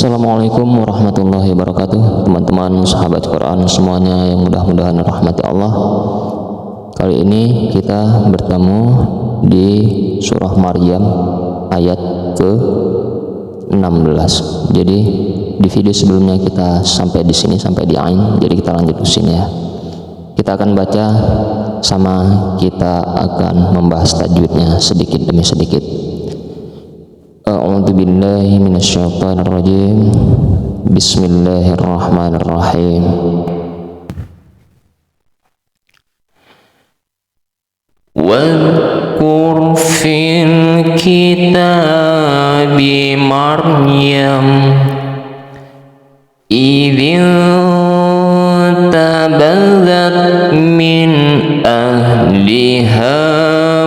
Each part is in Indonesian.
Assalamualaikum warahmatullahi wabarakatuh, teman-teman sahabat Quran semuanya yang mudah-mudahan rahmati Allah. Kali ini kita bertemu di surah Maryam ayat ke-16. Jadi di video sebelumnya kita sampai di sini, sampai di Ain. Jadi kita lanjut ke sini ya. Kita akan baca sama kita akan membahas tajwidnya sedikit demi sedikit. A'udzu billahi minasyaitonir rajim. Bismillahirrahmanirrahim. Wadhkur fil kitabi Maryam idin tabadzat min ahliha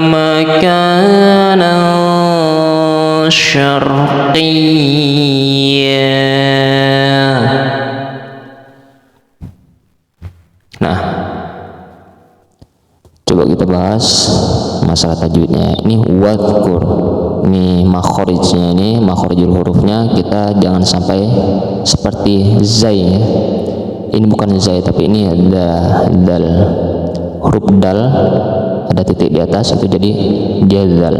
makanan syarqiyya. Nah, coba kita bahas masalah tajwidnya. Ini wadhkur, ini makhorijnya, ini makhorijul hurufnya kita jangan sampai seperti zai ya. Ini bukan zai tapi ini dal. Huruf dal ada titik di atas itu jadi jazal.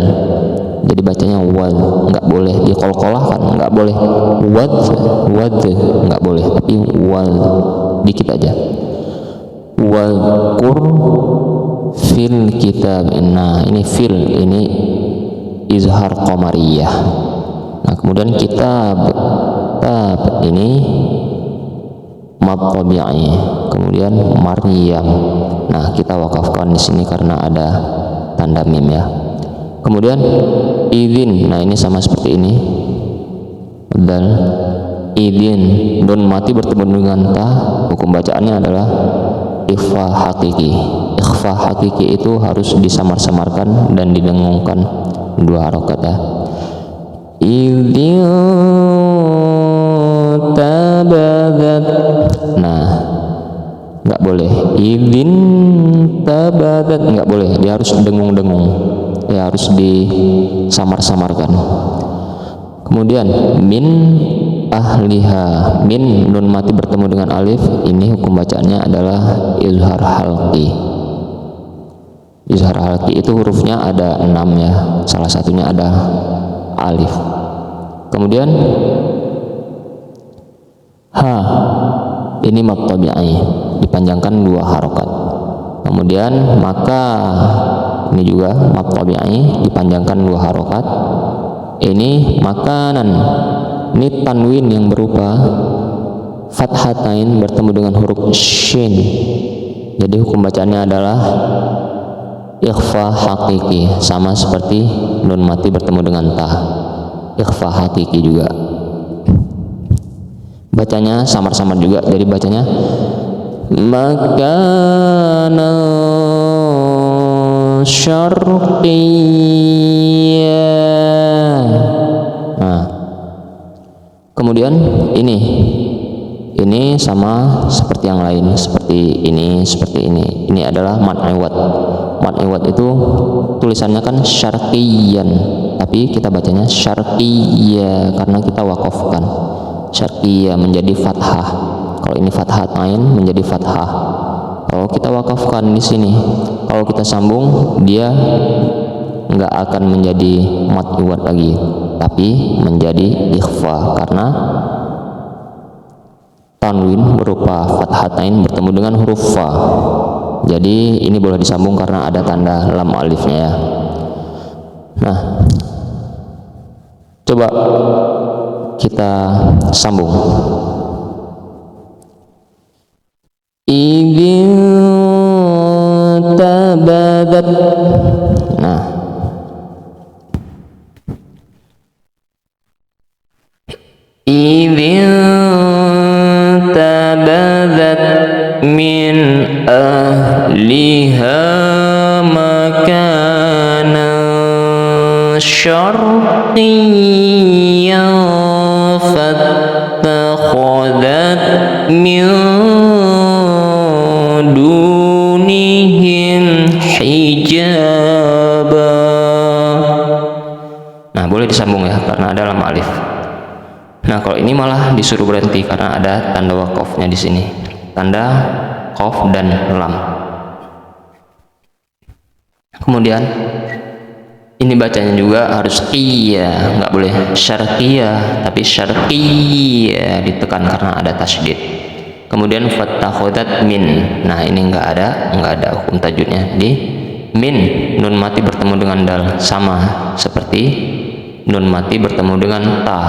Jadi bacanya wad, nggak boleh dikolkolah kan, nggak boleh wad, nggak boleh, tapi wad dikit aja. Wadhkur fil kitab. Nah ini fil, ini izhar qamariyah. Nah kemudian kitab ini mad tabi'i, kemudian Maryam. Nah kita wakafkan di sini karena ada tanda mim ya. Kemudian idin, nah ini sama seperti ini, dal idin, don mati bertemu dengan ta, hukum bacaannya adalah ikhfa hakiki. Ikhfa hakiki itu harus disamar-samarkan dan didengungkan dua harokat ya. Idin tabadat, nah nggak boleh idin tabadat, nggak boleh, dia harus dengung-dengung ya, harus disamar-samarkan. Kemudian min ahliha, min nun mati bertemu dengan alif, ini hukum bacaannya adalah izhar halqi. Izhar halqi itu hurufnya ada 6 ya, salah satunya ada alif. Kemudian ha, ini mad tabi'i, dipanjangkan 2 harokat. Kemudian maka, ini juga mad tabi'i, dipanjangkan 2 harokat. Ini makanan, ini tanwin yang berupa fathatain bertemu dengan huruf shin. Jadi hukum bacaannya adalah ikhfa hakiki, sama seperti nun mati bertemu dengan ta, ikhfa hakiki juga. Bacanya samar-samar juga, jadi bacanya makanan syarqiyya. Nah, kemudian ini sama seperti yang lain, seperti ini, seperti ini. Ini adalah mad iwad. Mad iwad itu tulisannya kan syarqiyyan, tapi kita bacanya syarqiyya karena kita wakafkan. Syarqiyya menjadi fathah. Kalau ini fathatain menjadi fathah. Kalau kita wakafkan di sini, kalau kita sambung dia nggak akan menjadi mad iwad lagi, tapi menjadi ikhfa karena tanwin berupa fathatain bertemu dengan huruf fa. Jadi ini boleh disambung karena ada tanda lam alifnya ya. Nah, coba kita sambung. Idin tabadat. Nah, idin tabadat min ahliha makanan syarqiyyan fattakhadat min dunihim hijaba. Nah boleh disambung ya karena ada lam alif. Nah kalau ini malah disuruh berhenti karena ada tanda wakofnya di sini, tanda qaf dan lam. Kemudian ini bacanya juga harus qiyah, nggak boleh syarqiyah, tapi syarqiyah ditekan karena ada tasydid. Kemudian fattakhadat min, nah ini nggak ada hukum tajwidnya di min. Nun mati bertemu dengan dal, sama seperti nun mati bertemu dengan ta,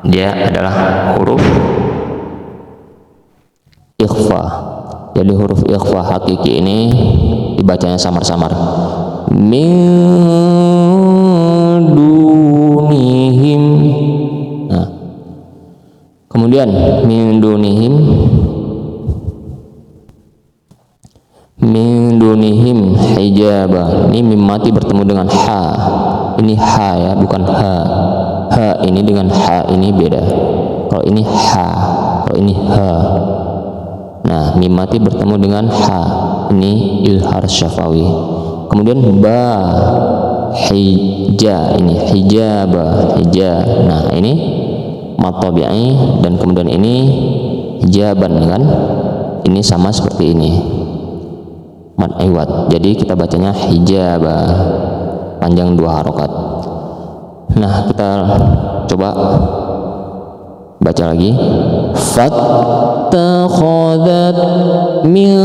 dia adalah huruf ikhfa. Jadi huruf ikhfa hakiki ini dibacanya samar-samar. Min dunihim. Nah, kemudian min dunihim, min dunihim hijaba. Ini mim mati bertemu dengan ha. Ini ha ya, bukan ha. Ha ini dengan ha ini beda. Kalau ini ha, kalau ini ha. Nah, mim mati bertemu dengan ha. Ini izhar syafawi. Kemudian ba hija, ini hijaba, hija. Nah, ini mad tabi'i, dan kemudian ini hijaban kan. Ini sama seperti ini. Mad iwad. Jadi kita bacanya hijaba. Panjang 2 harokat. Nah, kita coba baca lagi. Fattakhadat min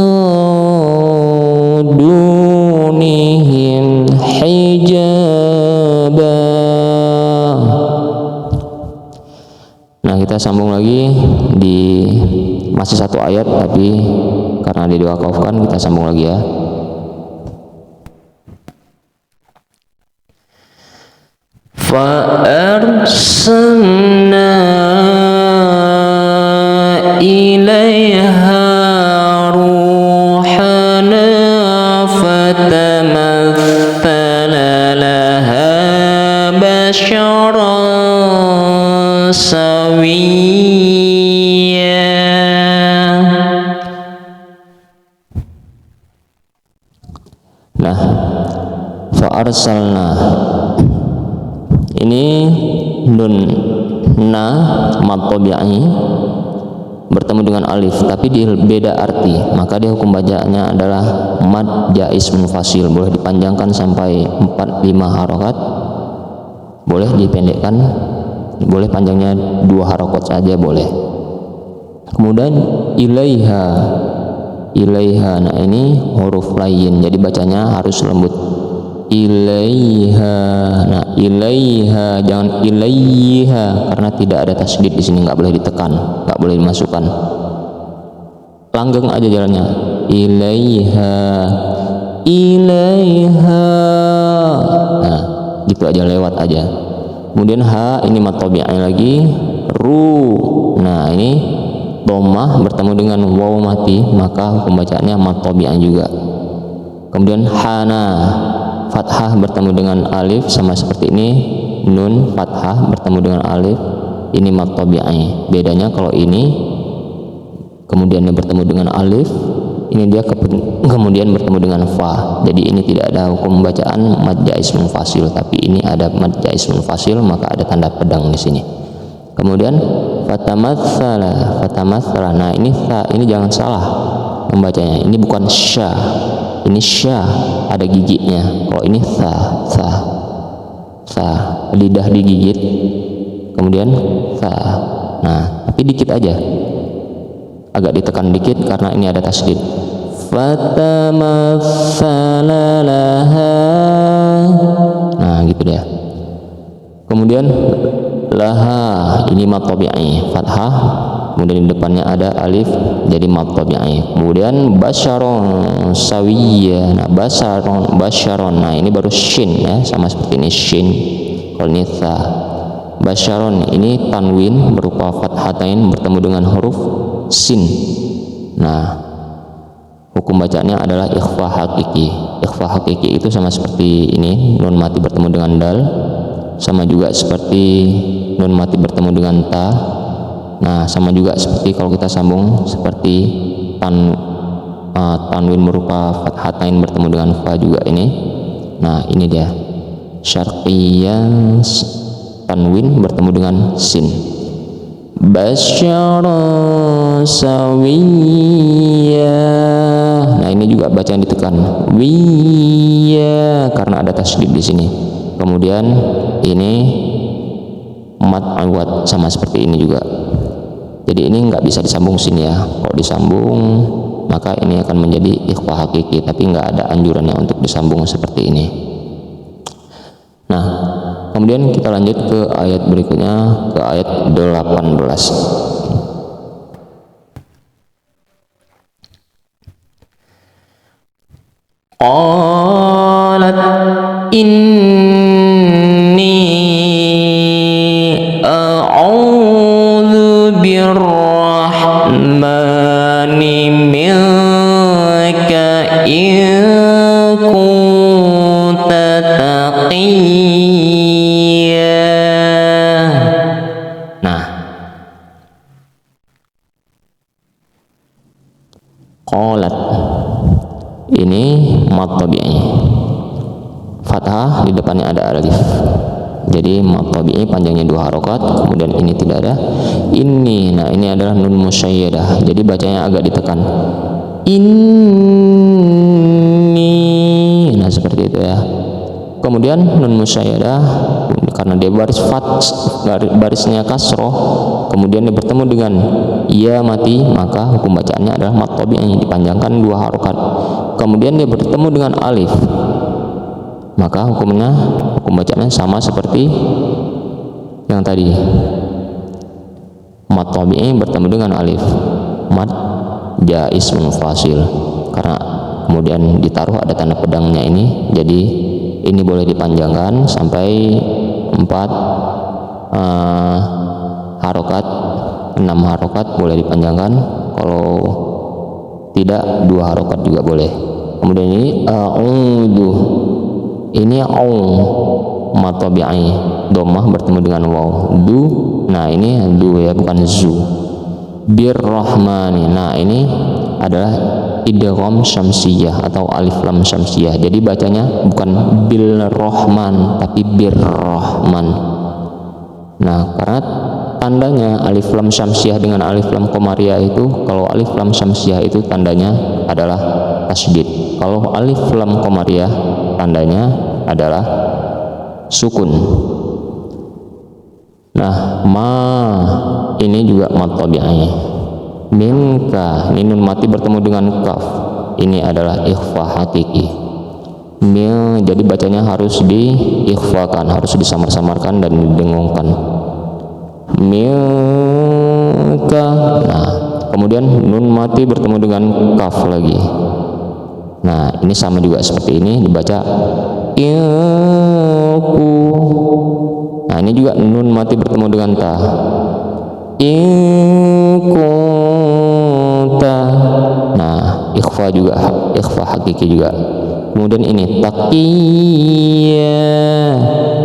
dunihim hijaba. Nah, kita sambung lagi di masih satu ayat, tapi karena diwakafkan kita sambung lagi ya. فأرسلنا إليها روحنا فتمثل لها بشرا سويا. Nah, fa'arsalna ini nun na mad tabi'i bertemu dengan alif, tapi di beda arti, maka dia hukum bacaannya adalah mad jaiz munfasil. Boleh dipanjangkan sampai 4-5 harokat, boleh dipendekkan, boleh panjangnya 2 harokat saja boleh. Kemudian ilaiha, ilaiha, nah ini huruf lain, jadi bacanya harus lembut. Ilaiha, nah ilaiha, jangan ilaiha karena tidak ada tasydid di sini, nggak boleh ditekan, nggak boleh dimasukkan, langgeng aja jalannya. Ilaiha, ilaiha, nah gitu aja, lewat aja. Kemudian ha ini mad tabi'i lagi, ru, nah ini dhammah bertemu dengan waw mati, maka hukum bacaannya mad tabi'i juga. Kemudian hana, fathah bertemu dengan alif, sama seperti ini, nun fathah bertemu dengan alif, ini mad tabi'i. Bedanya kalau ini kemudian bertemu dengan alif, ini dia kemudian bertemu dengan fa. Jadi ini tidak ada hukum bacaan mad jaiz munfasil, tapi ini ada mad jaiz munfasil, maka ada tanda pedang di sini. Kemudian fatamatsala, fatamatsala. Nah, ini fa, ini jangan salah membacanya. Ini bukan sya. Ini sya, ada giginya. Kalau ini tha, tha, tha, lidah digigit, kemudian tha. Nah, tapi dikit aja, agak ditekan dikit karena ini ada tasydid. Fatamatsala laha. Nah, gitu dia. Kemudian laha, ini mad tabi'i, fathah, kemudian di depannya ada alif, jadi mad tabi'i. Kemudian basyaron sawiyya, nah basyaron, basyaron, nah ini baru shin ya, sama seperti ini shin. Kalau ini tha. Basyaron ini tanwin berupa fathatain bertemu dengan huruf sin. Nah, hukum bacaannya adalah ikhfa hakiki. Ikhfa hakiki itu sama seperti ini, nun mati bertemu dengan dal, sama juga seperti nun mati bertemu dengan ta. Nah, sama juga seperti kalau kita sambung seperti tanwin berupa fathatain bertemu dengan fa juga ini. Nah, ini dia syarqiyah, tanwin bertemu dengan sin. basyaran sawiyya. Nah, ini juga bacaan ditekan wiyya karena ada tasydid di sini. Kemudian ini mat awad sama seperti ini juga. Jadi ini nggak bisa disambung sini ya. Kalau disambung maka ini akan menjadi ikhfa hakiki, tapi nggak ada anjurannya untuk disambung seperti ini. Nah, kemudian kita lanjut ke ayat berikutnya, ke ayat 18. Qalat inni a'udzu birrahmani minka in kunta taqiyya. Nah, qalat ini mad tabi'i, fathah di depannya ada alif. Jadi mad tabi'i panjangnya 2 harokat, kemudian ini tidak ada. Ini, nah ini adalah nun musyayyadah, jadi bacanya agak ditekan. Ini, nah seperti itu ya. Kemudian nun musyayyadah karena dia barisnya kasroh, kemudian dia bertemu dengan ya mati, maka hukum bacaannya adalah mad tabi'i, dipanjangkan 2 harokat. Kemudian dia bertemu dengan alif, maka hukum bacaannya sama seperti yang tadi. Mad tabi'i bertemu dengan alif, mad jaiz munfasil, karena kemudian ditaruh ada tanda pedangnya ini, jadi ini boleh dipanjangkan sampai 4 harokat, 6 harokat boleh dipanjangkan, kalau tidak 2 harokat juga boleh. Kemudian ini a'udzu, ini mad tabi'i, dhammah bertemu dengan waw, du, nah ini du ya, bukan zu. Birrahmani, nah ini adalah idgham syamsiyah atau alif lam syamsiyah, jadi bacanya bukan bil rahman tapi birrahman. Nah, karena tandanya alif lam syamsiyah dengan alif lam qamariyah itu, kalau alif lam syamsiyah itu tandanya adalah tasydid, kalau alif lam qamariyah tandanya adalah sukun. Nah, ma ini juga mad tabi'i. Minka, ini nun mati bertemu dengan kaf, ini adalah ikhfa hakiki. Mil, jadi bacanya harus diikhfakan, harus disamar-samarkan dan didengungkan. Milka, nah kemudian nun mati bertemu dengan kaf lagi. Nah, ini sama juga seperti ini, dibaca ilku. Nah, ini juga nun mati bertemu dengan ta. Kunta. Nah, ikhfa juga, ikhfa hakiki juga. Kemudian ini taqiyya.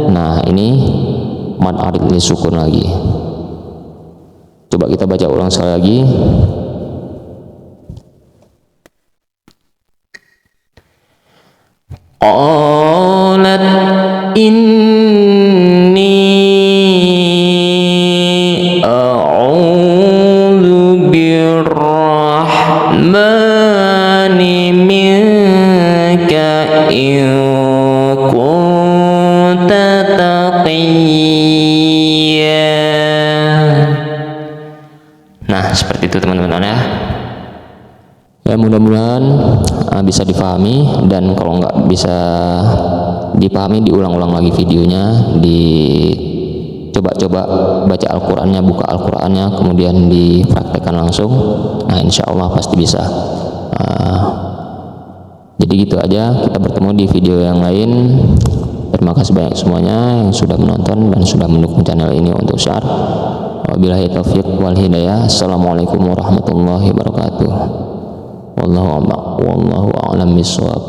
Nah, ini mad arid li sukun lagi. Coba kita baca ulang sekali lagi. Qalat inni a'udzu birrahmani minka in kunta taqiyya. Nah, seperti itu teman-teman ya. Ya, mudah-mudahan bisa dipahami, dan kalau nggak bisa dipahami diulang-ulang lagi videonya, coba-coba baca Al-Qur'annya, buka Al-Qur'annya, kemudian dipraktekkan langsung. Nah, insya Allah pasti bisa. Jadi gitu aja, kita bertemu di video yang lain. Terima kasih banyak semuanya yang sudah menonton dan sudah mendukung channel ini untuk share. Wabillahi taufiq wal hidayah. Assalamualaikum warahmatullahi wabarakatuh. Wallahu a'lam bishawab.